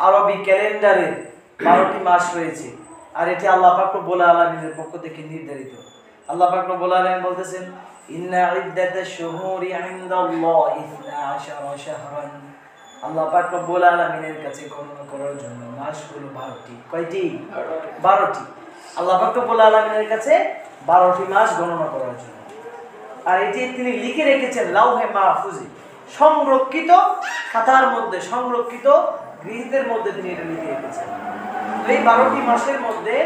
আরবি ক্যালেন্ডারে 12টি মাস রয়েছে, আর এটি আল্লাহ পাক রব্বুল আলামিনের পক্ষ থেকে নির্ধারিত। আল্লাহ পাক রব্বুল আলামিন বলতেছেন, ইন্না ইদ্দাতাশ শুহুরি ইনদাল্লাহি 12 শাহরান। আল্লাহ পাক রব্বুল আলামিনের কাছে গণনা করার জন্য মাসগুলো 12টি। কয়টি? 12টি। আল্লাহ পাক রব্বুল আলামিনের কাছে 12টি মাস গণনা করার জন্য। আর এটি তিনি লিখে রেখেছেন লাউহে মাহফুজে, সংরক্ষিত খাতার মধ্যে, সংরক্ষিত গৃহীতের মধ্যে তিনি এটা লিখে রেখেছেন। এই 12টি মাসের মধ্যে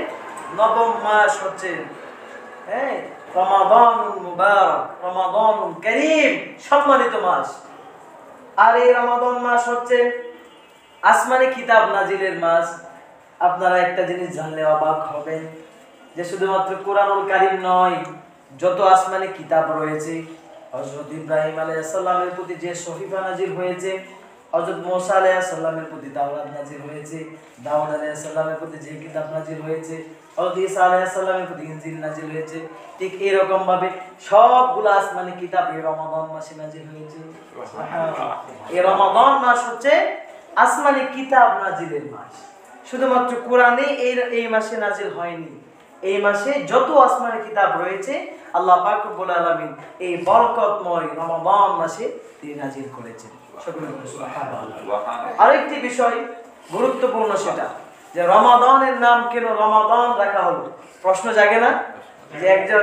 নবম মাস হচ্ছে রমাদানুল মুবারক, রমাদানুল কারীম, সম্মানিত মাস। আর এই রমাদান মাস হচ্ছে আসমানি কিতাব নাজিলের মাস। আপনারা একটা জিনিস জানলে অবাক হবেন যে শুধুমাত্র কোরআনুল কারীম নয়, যত আসমানি কিতাব রয়েছে, হযরত ইব্রাহিম আলাইহিস সালামের প্রতি যে সহিফা নাজিল হয়েছে, হযরত মুসা আলাইহিস সালামের প্রতি তাওরাত নাজিল হয়েছে, দাউদ আলাইহিস সালামের প্রতি যে কিতাব নাজিল হয়েছে, হযরত ঈসা আলাইহিস সালামের প্রতি ইনজিল নাজিল হয়েছে, ঠিক এরকম ভাবে সবগুলো আসমানি কিতাব এই রমাদান মাসে নাজিল হয়েছে। এই রমাদান মাস হচ্ছে আসমানি কিতাব নাজিলের মাস। শুধুমাত্র কোরআনে এই মাসে নাজিল হয়নি, এই মাসে যত আসমানি কিতাব রয়েছে আল্লাহ পাক রব্বুল আলামিন এই বরকতময় রমাদান মাসে তিনি নাজিল করেছেন। সকলে বলুন সুবহানাল্লাহ। আরেকটি বিষয় গুরুত্বপূর্ণ, সেটা যে রমাদানের নাম কেন রমাদান রাখা হলো? প্রশ্ন জাগে না যে একজন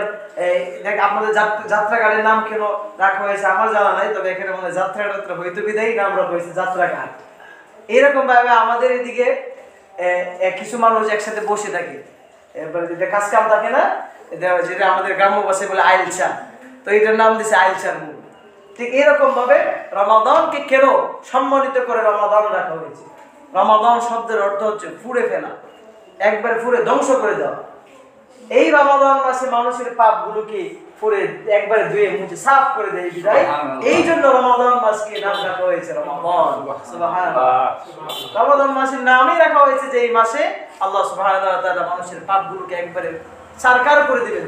আপনাদের যাত্রাঘাটের নাম কেন রাখা হয়েছে? আমার জানা নাই, তবে এখানে মনে যাত্রাঘাট হয়তো বিদায়ী নাম রাখা হয়েছে যাত্রাঘাট। এরকম ভাবে আমাদের এদিকে কিছু মানুষ একসাথে বসে থাকে, এবারে যেটা কাজ কাম থাকে না, যেটা আমাদের গ্রাম্য ভাষায় বলে আইলচা, তো এটার নাম দিছে আইলচার মুখ। ঠিক এরকম ভাবে রমাদানকে কেন সম্মানিত করে রমাদান রাখা হয়েছে? রমাদান শব্দের অর্থ হচ্ছে ফুঁড়ে ফেলা, একবারে ফুঁড়ে ধ্বংস করে দেওয়া। এই রমাদান মাসে মানুষের পাপগুলোকে ফুঁড়ে একবারে ধুয়ে মুছে সাফ করে দেয় বিদায়, এই জন্য রমাদান মাসকে নাম রাখা হয়েছে রমাদান। সুবহানাল্লাহ। রমাদান মাসের নামই রাখা হয়েছে যে এই মাসে আল্লাহ সুবহানাহু ওয়া তাআলা মানুষের পাপগুলোকে একবারে সারকার করে দিবেন।